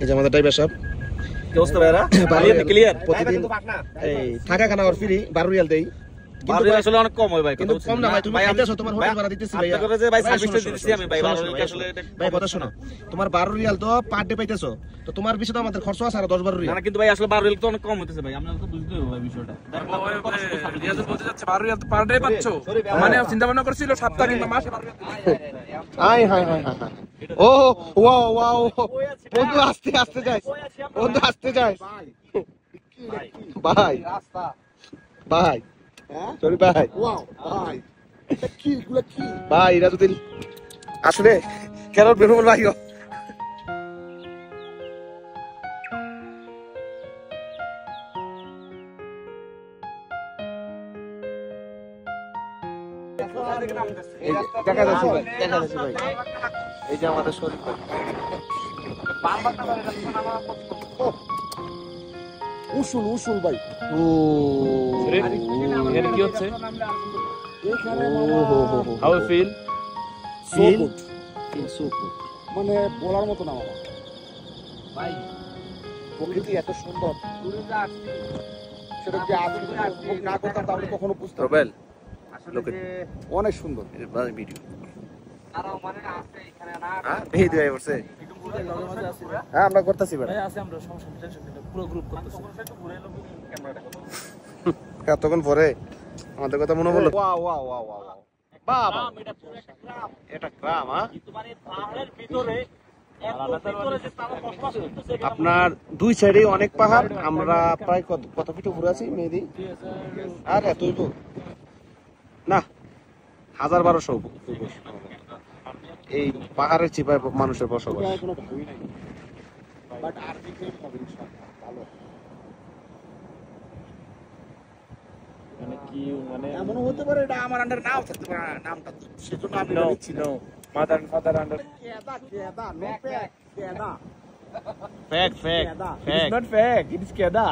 এই যে আমাদের ড্রাইভার সাহেব কি অবস্থা ভাইরা ক্লিয়ার প্রতিদিন এই থাকা খানা আর ফ্রি 12 রিয়াল দেই কিন্তু আসলে অনেক কম হয় ভাই কিন্তু কম না ভাই তুমি খাইতেছো তোমার হোটেল ভাড়া দিতেছি ভাই আপনি করে যে ভাই সার্ভিসটা দিতেছি আমি ভাই 12 রিয়াল আসলে ভাই কথা শোনো তোমার 12 রিয়াল তো পার ডে পাইতেছো তো তোমার পিছে তো আমাদের খরচ আছে আর 10-12 রিয়াল না কিন্তু ভাই আসলে 12 রিয়াল তো অনেক কম হইতেছে ভাই আপনারা তো বুঝতে হবে ভাই বিষয়টা রিয়াজ বলতে যাচ্ছে 12 রিয়াল তো পার ডে পাচ্ছো মানে চিন্তা ভাবনা করছিল সপ্তাহে কিংবা মাসে 12 riyal hi hi hi hi ও ওয়াও ওয়াও বন্ধু আস্তে আস্তে যাই বন্ধু আস্তে যাই ভাই রাস্তা ভাই সরি ভাই ওয়াও ভাই এটা কি এগুলা কি ভাই এরা যদি আসলে কেন বেরোবো ভাই দেখা যাচ্ছে ভাই দেখা যাচ্ছে ভাই এই যে আমাদের শরীর উসুল উসুল ভাই ও এখানে কি হচ্ছে এখানে how you feel so good মানে বলার মতো না বাবা ভাই প্রকৃতি এত সুন্দর সেটা যে আজকে উপভোগ না করতাম তাহলে কখনো বুঝতাম রবেল অনেক সুন্দর ভিডিও ভিডিও করছে হ্যাঁ আমরা করতেছি ভাই আমরা সমস্যা টেনশন নেই পুরো গ্রুপ করতেছি এতক্ষণ পরে আমাদের কথা মনে হলো ওয়াও ওয়াও ওয়াও ওয়াও বাবা এটা গ্রাম কিন্তু মানে পাহাড়ের ভিতরে আপনার দুই সাইডে অনেক পাহাড় আমরা প্রায় কত ফিট উপরে আছি মেহেদি আর এতই তো না 1000-1200 এই পাহাড়ের চিপায় মানুষের বসবাস মানে কি মানে এমন হতে পারে এটা আমার আন্ডার নাও থাকতে পারে নামটা সেজন্য আমি দিচ্ছি না মাদার ফাদার আন্ডার কেদা নো ফেক কেদা fact it's not fake it is কেদা